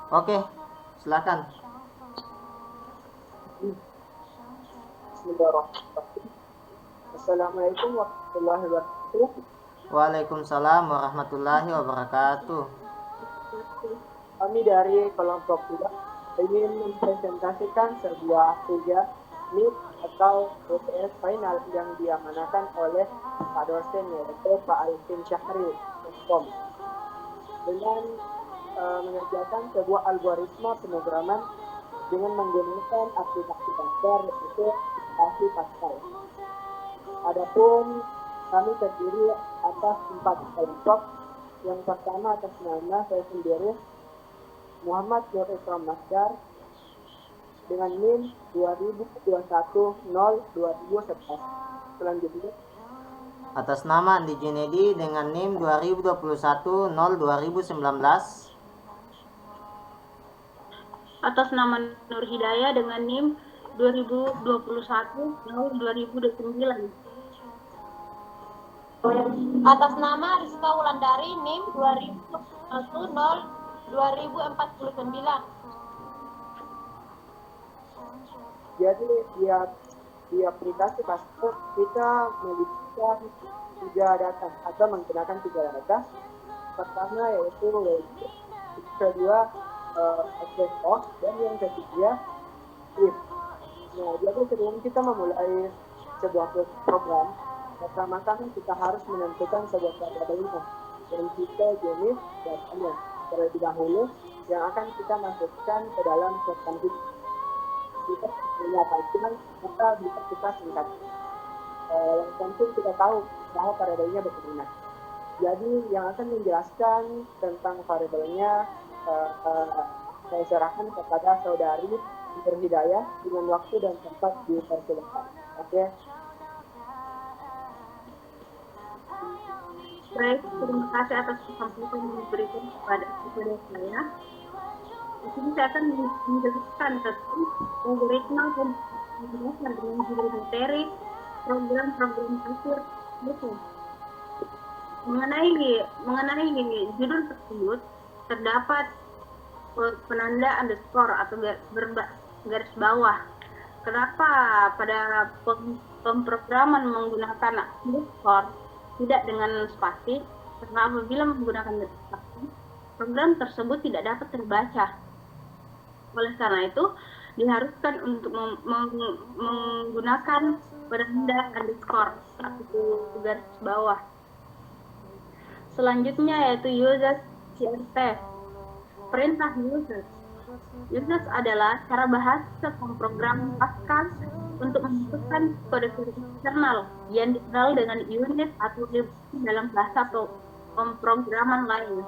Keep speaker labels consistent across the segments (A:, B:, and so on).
A: Oke, silakan.
B: Bismillahirrahmanirrahim. Assalamualaikum warahmatullahi wabarakatuh.
A: Waalaikumsalam warahmatullahi wabarakatuh.
B: Kami dari kelompok 3 ingin mempresentasikan sebuah tugas NIP atau UTS final yang diamanahkan oleh Pak dosen yaitu Pak Alvin Syahri Kom dengan mengerjakan sebuah algoritma pemrograman dengan menggunakan aplikasi dasar yaitu aplikasi Pascal. Adapun kami terdiri atas 4 kelompok. Yang pertama atas nama saya sendiri Muhammad Nur Ikram Masdar dengan NIM 2021-0-2011. Selanjutnya
A: Atas nama Andi Junedi dengan NIM 2021-0-2019.
C: Atas nama Nur Hidayah dengan NIM 2021-0-2029.
D: Atas nama Rizka Wulandari NIM 2010-2049.
B: jadi di aplikasi Pascal kita melihat 3 data atau menggunakan 3 data. Pertama yaitu kedua address of dan yang ketiga if. Nah, jadi sebelum kita memulai sebuah program, pertama-tama kita harus menentukan sebuah variabelnya dan kita jenis datanya terlebih dahulu yang akan kita masukkan ke dalam program kita menyatakan maka bisa kita singkat. Yang penting kita tahu bahwa variabelnya bagaimana. Jadi yang akan menjelaskan tentang variabelnya saya serahkan kepada saudari Hidayah dengan waktu dan tempat dipersilakan. Oke.
C: Baik, terima kasih atas kesempatan yang diberikan kepada saya. Di sini saya akan menjelaskan tentang algoritma dan dengan materi program-program kasir itu. Mengenai judul tersebut terdapat penanda underscore atau garis bawah. Kenapa pada pemrograman menggunakan underscore tidak dengan spasi? Karena apabila menggunakan spasi, program tersebut tidak dapat terbaca. Oleh karena itu, diharuskan untuk menggunakan penanda underscore atau garis bawah. Selanjutnya yaitu users CRT. Perintah users. Users adalah cara bahasa pemrograman Pascal untuk memasukkan kode eksternal yang dikenal dengan unit atau dalam bahasa pemrograman lain.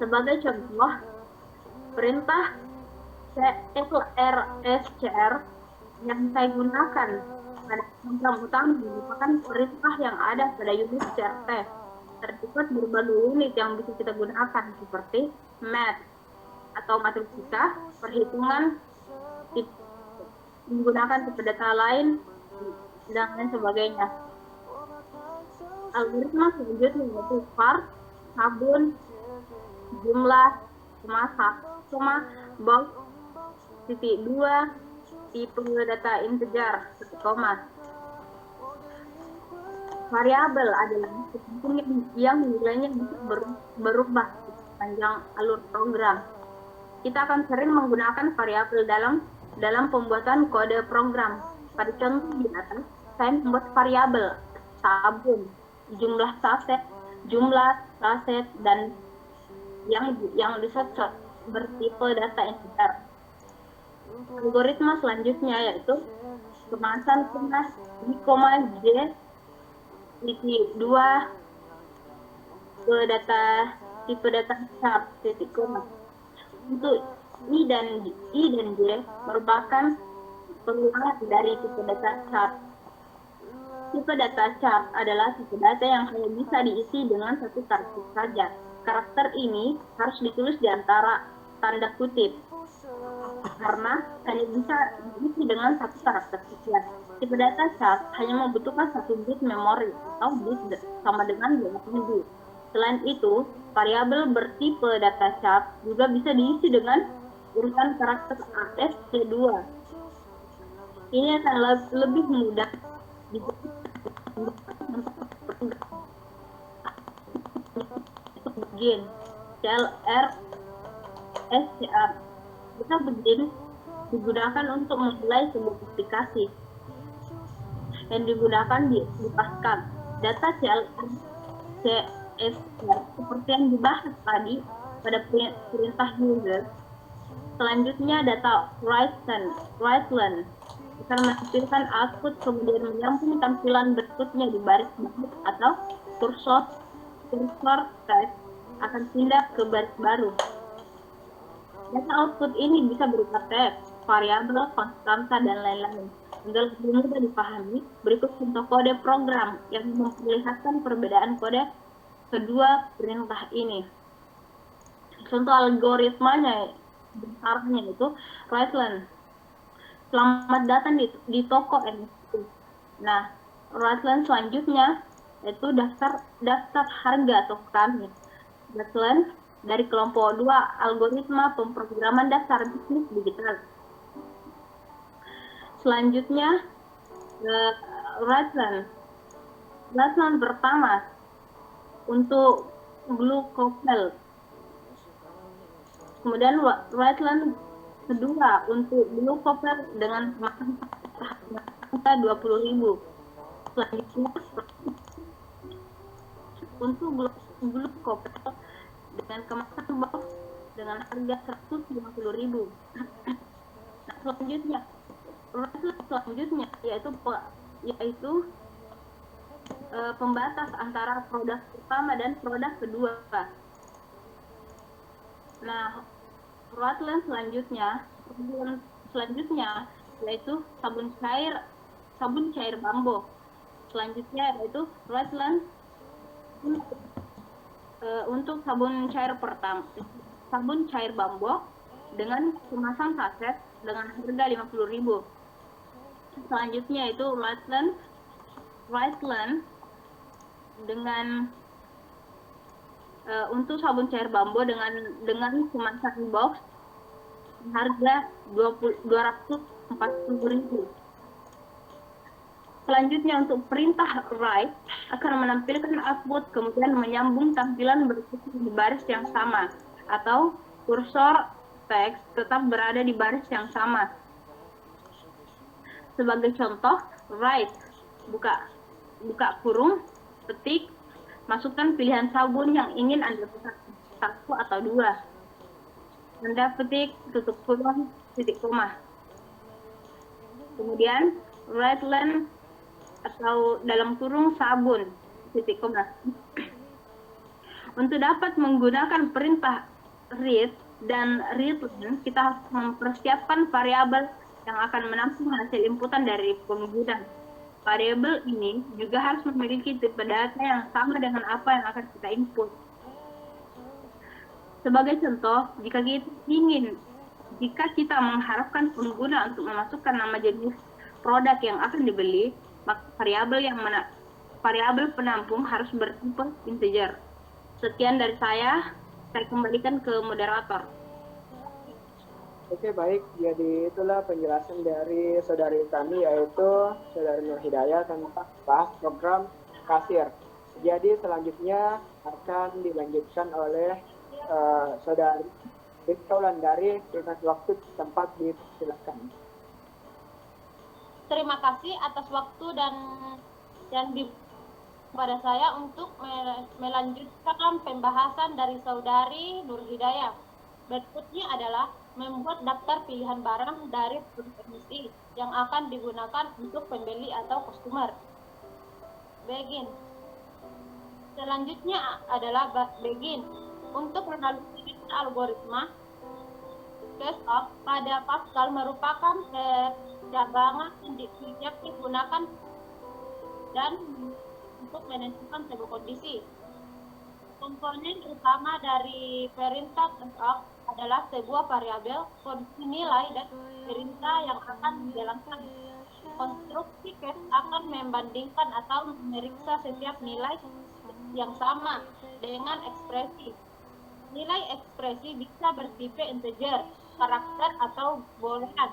C: Sebagai contoh, perintah CLRSCR yang saya gunakan pada program utama merupakan perintah yang ada pada unit CRT. Terdapat berbagai unit yang bisa kita gunakan seperti math atau matematika, perhitungan, menggunakan tipe data lain, dan lain sebagainya. Algoritma selanjutnya yaitu var, sabun, jumlah, koma, box, titik 2, tipe data integer, titik koma. Variabel adalah yang nilainya bisa berubah sepanjang alur program. Kita akan sering menggunakan variabel dalam pembuatan kode program. Pada contoh di atas, saya membuat variabel sabun, jumlah saset, dan yang disensor bertipe data integer. Algoritma selanjutnya yaitu kemasan kemas I, J titik 2 ke tipe data chart titik koma. Untuk I dan J merupakan pengulangan dari tipe data chart. Tipe data chart adalah tipe data yang hanya bisa diisi dengan satu karakter saja. Karakter ini harus ditulis di antara tanda kutip karena hanya bisa diisi dengan satu karakter sekian. Tipe data chart hanya membutuhkan 1 bit memori atau bit sama dengan 8 bit. Selain itu, variabel bertipe data chart juga bisa diisi dengan urutan karakter ASC2. Ini akan lebih mudah begin CLR SCR. Bisa begin digunakan untuk memulai sebuah aplikasi yang digunakan di Pascal. Data CLR CSR seperti yang dibahas tadi pada perintah user. Selanjutnya data writeLen akan menampilkan output kemudian menyambung tampilan berikutnya di baris baru atau kursor text akan pindah ke baris baru. Data output ini bisa berupa teks, variabel, konstanta, dan lain-lain. Agar lebih mudah dipahami, berikut contoh kode program yang memperlihatkan perbedaan kode kedua perintah ini. Contoh algoritmanya besarnya itu writeLen. Selamat datang di toko NFT. Nah, writeLen selanjutnya itu daftar harga token. writeLen dari kelompok 2 algoritma pemrograman dasar bisnis digital. Selanjutnya writeLen pertama untuk glukopel. Kemudian writeLen kedua untuk glukopel dengan kemasan harga 20.000. Selanjutnya untuk glukopel dengan kemasan box dengan harga 150.000. Nah, selanjutnya yaitu pembatas antara produk pertama dan produk kedua. Nah, writeLen selanjutnya yaitu sabun cair bambu. Selanjutnya yaitu writeLen untuk sabun cair bambu dengan kemasan saset dengan harga 50.000. Selanjutnya itu writeLen dengan untuk sabun cair bambu dengan kemasan box harga 240.000. Selanjutnya untuk perintah write akan menampilkan output kemudian menyambung tampilan berikutnya di baris yang sama atau kursor teks tetap berada di baris yang sama. Sebagai contoh, write buka kurung, ketik, masukkan pilihan sabun yang ingin Anda pesan, 1 atau 2. Anda petik, tutup kurung, titik koma. Kemudian writeLen atau dalam kurung sabun, titik koma. Untuk dapat menggunakan perintah read dan readLen, kita harus mempersiapkan variabel yang akan menampung hasil inputan dari pengguna. Variabel ini juga harus memiliki tipe data yang sama dengan apa yang akan kita input. Sebagai contoh, jika kita mengharapkan pengguna untuk memasukkan nama jenis produk yang akan dibeli, maka variabel penampung harus bertipe integer. Sekian dari saya kembalikan ke moderator.
B: Oke, baik. Jadi itulah penjelasan dari saudari kami, yaitu saudari Nur Hidayah tentang bahas program kasir. Jadi selanjutnya akan dilanjutkan oleh saudari Rizka Wulandari dengan waktu tempat dipersilakan.
D: Terima kasih atas waktu dan yang pada saya untuk melanjutkan pembahasan dari saudari Nur Hidayah. Berikutnya adalah membuat daftar pilihan barang dari emisi yang akan digunakan untuk pembeli atau customer. Begin. Selanjutnya adalah begin. Untuk menganalisis algoritma Kesop pada Pascal merupakan cadangan yang digunakan dan untuk menentukan sebuah kondisi. Komponen utama dari perintah Kesop adalah sebuah variabel kondisi nilai dan perintah yang akan dijalankan. Konstruksi Kesop akan membandingkan atau memeriksa setiap nilai yang sama dengan ekspresi. Nilai ekspresi bisa bertipe integer, karakter, atau boolean.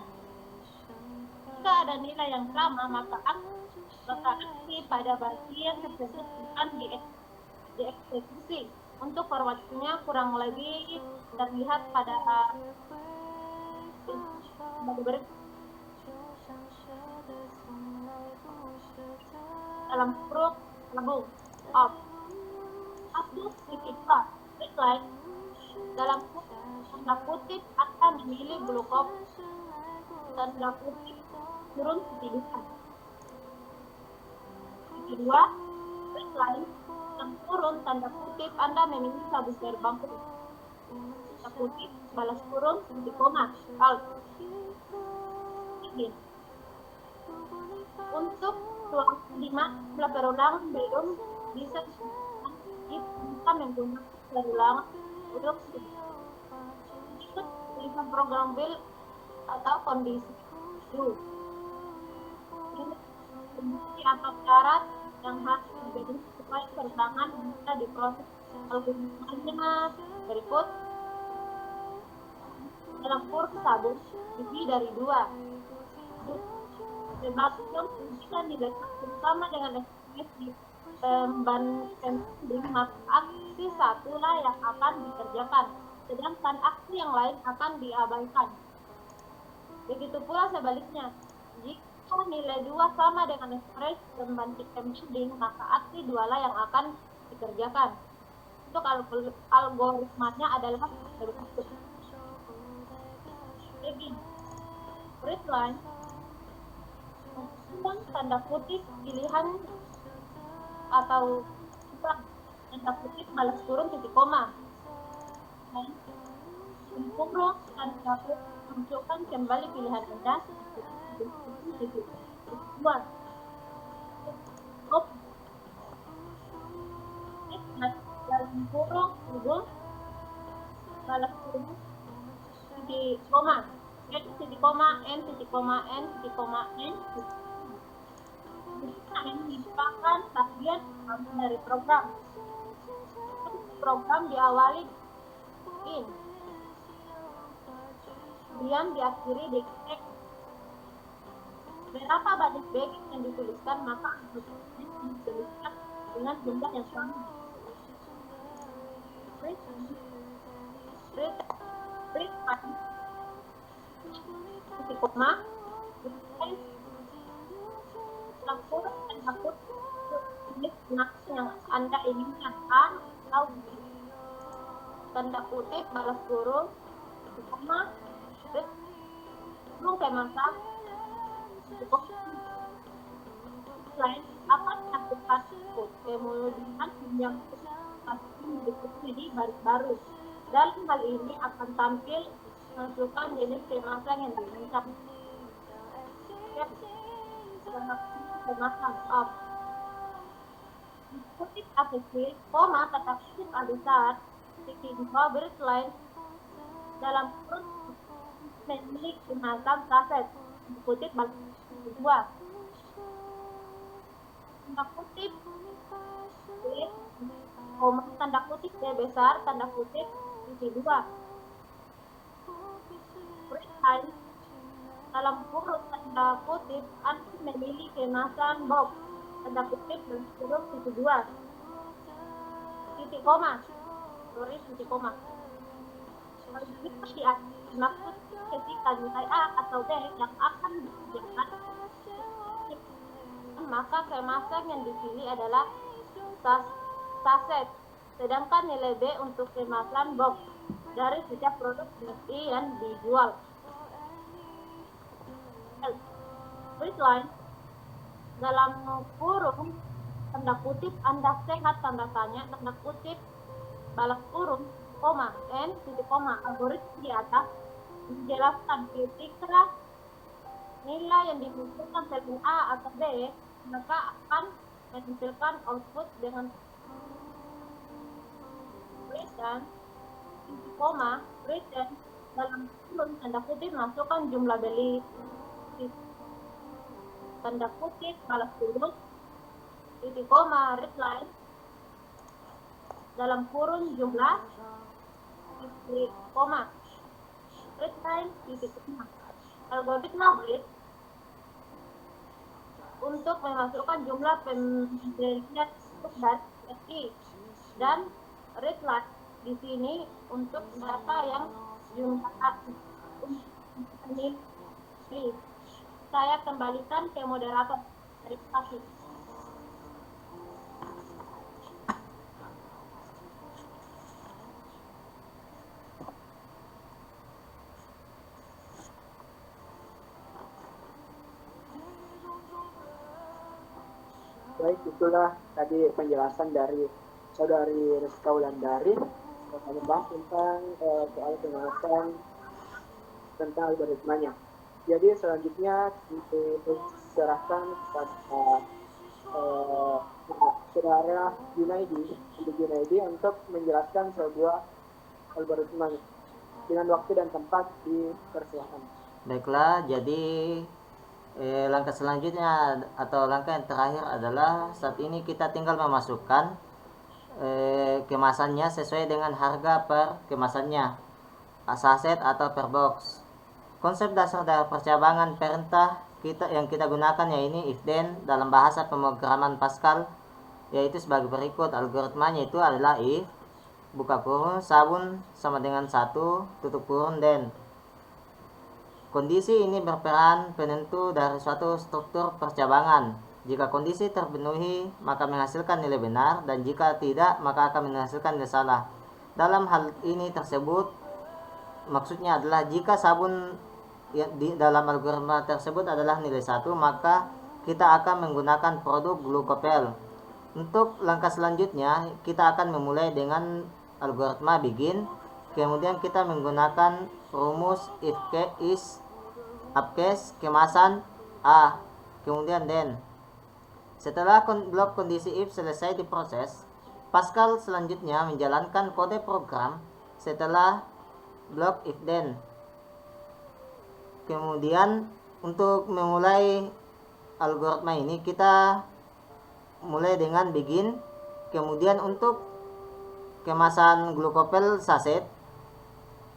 D: Jika ada nilai yang sama, maka aksi pada bagian tersebut akan dieksekusi. Untuk formatnya kurang lebih terlihat pada berikut. Dalam kurung tabung of decline dalam tanda kutip akan memilih blok tanda kutip turun ketiduran. Kedua, decline dalam kurung tanda kutip Anda memilih tabung terbangku. Tanda kutip balas kurung titik koma alt. Untuk ruang 5 perulangan belum bisa kita menggunakan perulangan untuk ikut tulisan program build atau kondisi dulu. Kondisi atau syarat yang harus dipenuhi supaya perulangan bisa diproses algoritmanya berikut. Dalam kurung tabung lebih dari 2. Sebabnya jika nilai sama dengan ekspresi pembanding, maka aksi satulah yang akan dikerjakan, sedangkan aksi yang lain akan diabaikan. Begitu pula sebaliknya, jika nilai 2 sama dengan ekspresi pembanding, maka aksi 2 lah yang akan dikerjakan. Untuk algoritmanya adalah berikut. Jadi, readline tanda kutip pilihan atau tanda kutip balas kurung titik koma. Kurung tanda kutip munculkan kembali pilihan Anda titik dua. Dalam kurung balas kurung titik koma. N titik koma N titik koma N titik koma N. Ini merupakan bagian dari program. Program diawali in, kemudian diakhiri dengan X. Berapa banyak bagging yang dituliskan, maka dituliskan dengan jumlah yang sama. Print titik koma yang Anda inginkan atau tanda kutip balas kurung koma kemasan selain akan melakukan kemudian yang menjadi baris baru. Dalam hal ini akan tampil masukkan jenis kemasan yang diinginkan. Kemasan of kutip APC, koma kata kutip A besar, titik 2 baris line dalam kurung memiliki kemasan saset, kutip balas 2. Tanda kutip B, koma tanda kutip B besar, tanda kutip titik 2. Baris line dalam kurung tanda kutip Anda memilih kemasan box, tanda kutip dan kurung titik 2. Titik koma, titik koma. Kalau begitu maksud ketika nilai A atau B yang akan dikerjakan, maka kemasan yang dipilih adalah saset, sedangkan nilai B untuk kemasan box dari setiap produk yang dijual. Line dalam kurung tanda kutip Anda sehat tanda tanya tanda kutip balas kurung koma N titik koma. Algoritma di atas menjelaskan ketika nilai yang dimunculkan sel A atau B maka akan menghasilkan output dengan return titik koma return dalam kurung tanda kutip masukkan jumlah beli tanda kutip balas kurung titik koma readline dalam kurung jumlah titik koma. Read line titik koma. Algoritma read untuk memasukkan jumlah pembelian untuk dari SI dan read line di sini untuk data yang jumlah ini. Saya kembalikan ke moderator. Terima kasih.
B: Baik, itulah tadi penjelasan dari Saudari Rizka Wulandari membahas tentang soal pembahasan tentang algoritmanya. Jadi selanjutnya diserahkan kepada saudara Junaidi untuk menjelaskan sebuah algoritma dengan waktu dan tempat dipersilakan.
A: Baiklah, jadi langkah selanjutnya atau langkah yang terakhir adalah saat ini kita tinggal memasukkan kemasannya sesuai dengan harga per kemasannya, saset atau per box. Konsep dasar dari percabangan perintah yang kita gunakan yaitu if then dalam bahasa pemrograman Pascal, yaitu sebagai berikut. Algoritmanya itu adalah if buka kurung sabun sama dengan 1 tutup kurung then. Kondisi ini berperan penentu dari suatu struktur percabangan. Jika kondisi terpenuhi, maka menghasilkan nilai benar, dan jika tidak, maka akan menghasilkan nilai salah. Dalam hal ini tersebut, maksudnya adalah jika sabun di dalam algoritma tersebut adalah nilai 1, maka kita akan menggunakan produk glukopel. Untuk langkah selanjutnya, kita akan memulai dengan algoritma begin. Kemudian kita menggunakan rumus if is upcase kemasan A, kemudian then. Setelah blok kondisi if selesai diproses, Pascal selanjutnya menjalankan kode program setelah blok if then. Kemudian untuk memulai algoritma ini kita mulai dengan begin. Kemudian untuk kemasan glukopel saset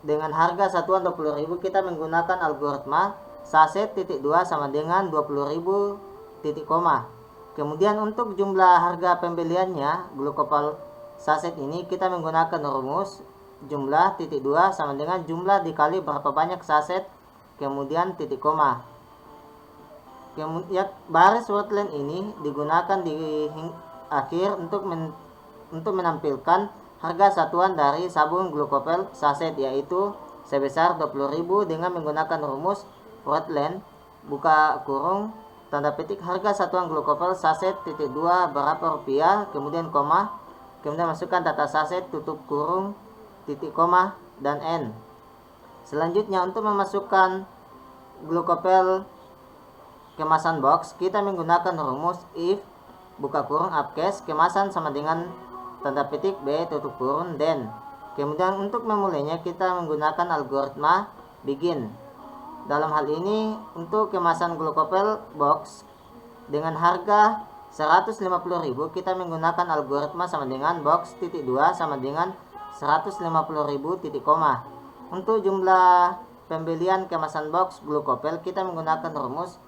A: dengan harga satuan 20.000, kita menggunakan algoritma saset titik 2 sama dengan 20.000 titik koma. Kemudian untuk jumlah harga pembeliannya glukopel saset ini kita menggunakan rumus jumlah titik 2 sama dengan jumlah dikali berapa banyak saset kemudian titik koma. Kemudian baris wordline ini digunakan di akhir untuk menampilkan harga satuan dari sabun glukopel saset, yaitu sebesar 20.000 dengan menggunakan rumus wordline buka kurung tanda petik harga satuan glukopel saset titik 2 berapa rupiah, kemudian koma, kemudian masukkan data saset tutup kurung titik koma dan n. Selanjutnya untuk memasukkan glukopel kemasan box, kita menggunakan rumus if buka kurung upcase kemasan sama dengan tanda petik B tutup kurung then. Kemudian untuk memulainya kita menggunakan algoritma begin. Dalam hal ini untuk kemasan glukopel box dengan harga 150.000 kita menggunakan algoritma sama dengan box titik 2 sama dengan 150.000 titik koma. Untuk jumlah pembelian kemasan box glukopel kita menggunakan rumus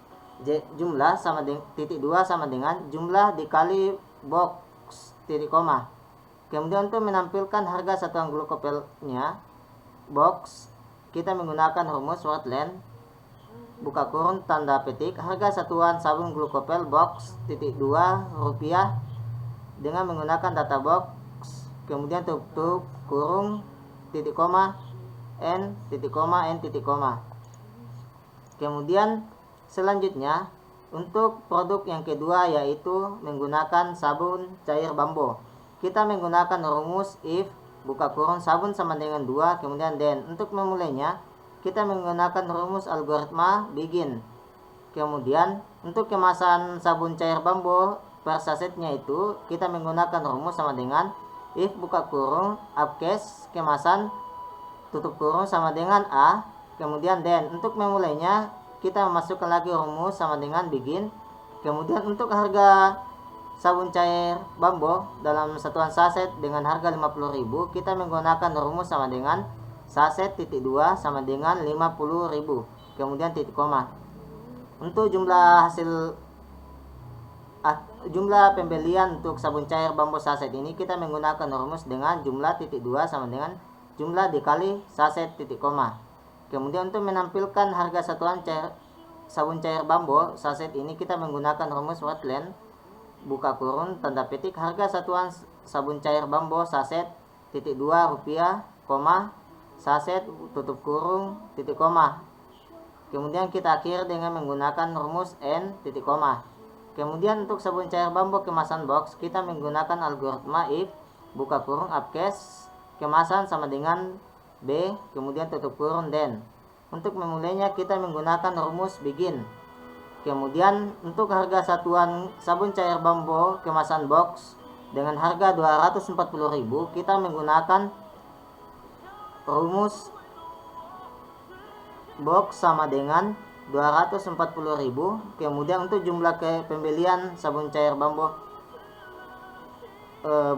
A: jumlah sama titik 2 sama dengan jumlah dikali box titik koma. Kemudian untuk menampilkan harga satuan glukopelnya box, kita menggunakan rumus wordline buka kurung tanda petik harga satuan sabun glukopel box titik 2 rupiah dengan menggunakan data box, kemudian tutup kurung titik koma n titik koma n titik koma. Kemudian selanjutnya untuk produk yang kedua yaitu menggunakan sabun cair bambo. Kita menggunakan rumus if buka kurung sabun sama dengan 2 kemudian then. Untuk memulainya kita menggunakan rumus algoritma begin. Kemudian untuk kemasan sabun cair bambo per sasetnya itu kita menggunakan rumus sama dengan if buka kurung upcase kemasan tutup kurung sama dengan A kemudian then. Untuk memulainya kita memasukkan lagi rumus sama dengan begin. Kemudian untuk harga sabun cair Bambo dalam satuan saset dengan harga 50.000, kita menggunakan rumus sama dengan saset titik 2 sama dengan 50.000, kemudian titik koma. Untuk jumlah pembelian untuk sabun cair Bambo saset ini kita menggunakan rumus dengan jumlah titik 2 sama dengan jumlah dikali saset titik koma. Kemudian untuk menampilkan harga satuan sabun cair Bambo saset ini kita menggunakan rumus Wordland buka kurung tanda petik harga satuan sabun cair Bambo saset titik 2 rupiah, koma, saset tutup kurung titik koma. Kemudian kita akhiri dengan menggunakan rumus N titik koma. Kemudian untuk sabun cair Bambo kemasan box kita menggunakan algoritma if buka kurung upcase kemasan sama dengan B, kemudian tutup kurung then. Untuk memulainya kita menggunakan rumus begin. Kemudian untuk harga satuan sabun cair Bambo kemasan box dengan harga 240.000 kita menggunakan rumus box sama dengan 240.000. Kemudian untuk jumlah pembelian sabun cair Bambo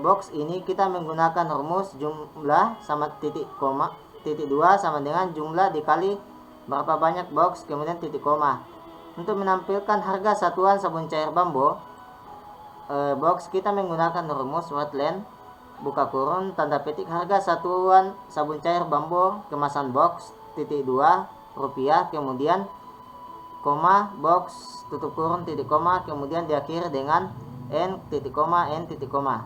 A: box ini kita menggunakan rumus jumlah sama titik 2 sama dengan jumlah dikali berapa banyak box kemudian titik koma. Untuk menampilkan harga satuan sabun cair Bambo box kita menggunakan rumus Wordland buka kurung tanda petik harga satuan sabun cair Bambo kemasan box titik 2 rupiah, kemudian koma box tutup kurung titik koma, kemudian diakhiri dengan N titik koma N titik koma.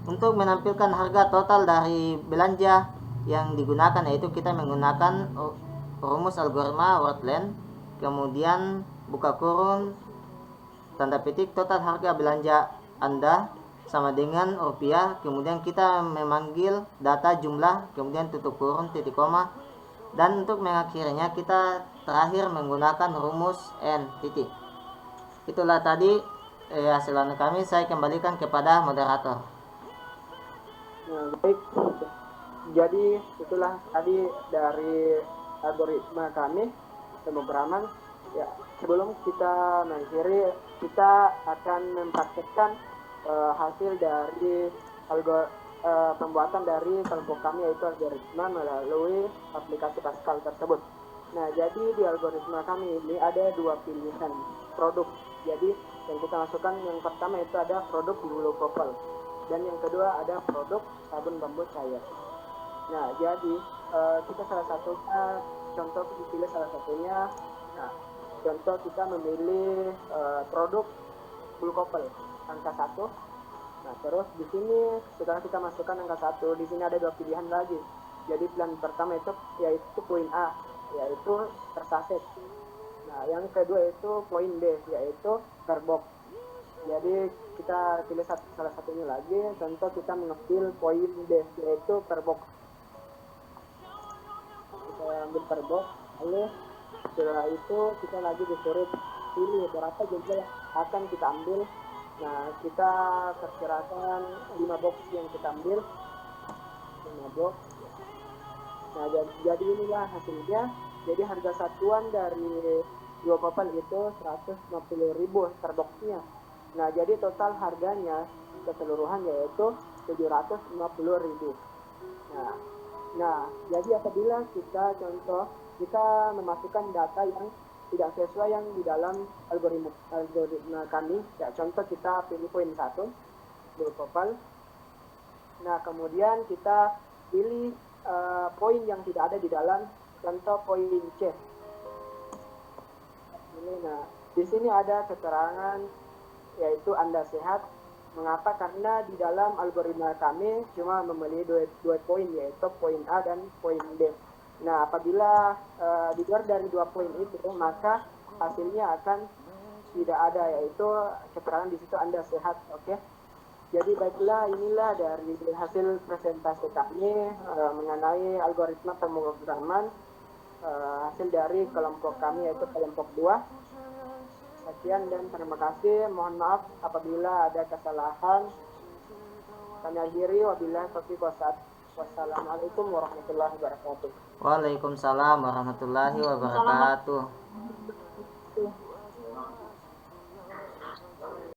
A: Untuk menampilkan harga total dari belanja yang digunakan yaitu kita menggunakan rumus algoritma Wordland, kemudian buka kurung tanda petik total harga belanja Anda sama dengan rupiah, kemudian kita memanggil data jumlah, kemudian tutup kurung titik koma, dan untuk mengakhirinya kita terakhir menggunakan rumus N titik. Itulah tadi hasil kami. Saya kembalikan kepada moderator.
B: Nah, baik. Jadi itulah tadi dari algoritma kami pemrograman. Ya, sebelum kita mengakhiri, kita akan mempraktekkan hasil dari pembuatan dari kelompok kami yaitu algoritma melalui aplikasi Pascal tersebut. Nah, jadi di algoritma kami ini ada dua pilihan produk. Jadi yang kita masukkan yang pertama itu ada produk bulu kopel dan yang kedua ada produk sabun Bambo cair. Nah, jadi kita salah satunya contoh dipilih salah satunya. Nah, contoh kita memilih produk bulu kopel angka 1. Nah, terus di sini setelah kita masukkan angka 1, di sini ada dua pilihan lagi. Jadi pilihan pertama itu yaitu poin A, yaitu per saset. Nah, yang kedua itu poin B, yaitu per box. Jadi kita pilih salah satunya lagi. Contoh kita mengambil poin B, yaitu per box. Kita ambil per box, lalu setelah itu kita lagi disuruh pilih berapa jumlah yang akan kita ambil. Nah, kita perkirakan 5 box yang kita ambil, 5 box. Nah, jadi inilah hasilnya. Jadi harga satuan dari dua kopel itu 150.000 per boxnya. Nah, jadi total harganya keseluruhan yaitu 750.000. Nah, jadi apabila kita memasukkan data yang tidak sesuai yang di dalam algoritma kami, ya contoh kita pilih poin 1 dua kopel. Nah, kemudian kita pilih poin yang tidak ada di dalam, contoh poin C. Nah, di sini ada keterangan yaitu Anda sehat. Mengapa? Karena di dalam algoritma kami cuma memilih dua poin yaitu poin A dan poin B. Nah, apabila di luar dari dua poin itu, maka hasilnya akan tidak ada, yaitu keterangan di situ Anda sehat. Oke. Jadi baiklah, inilah dari hasil presentasi kami mengenai algoritma pemrograman hasil dari kelompok kami yaitu kelompok 2. Sekian dan terima kasih. Mohon maaf apabila ada kesalahan. Kami akhiri, wabillahi taufiq wal-hidayah. Wassalamualaikum warahmatullahi wabarakatuh.
A: Waalaikumsalam warahmatullahi wabarakatuh.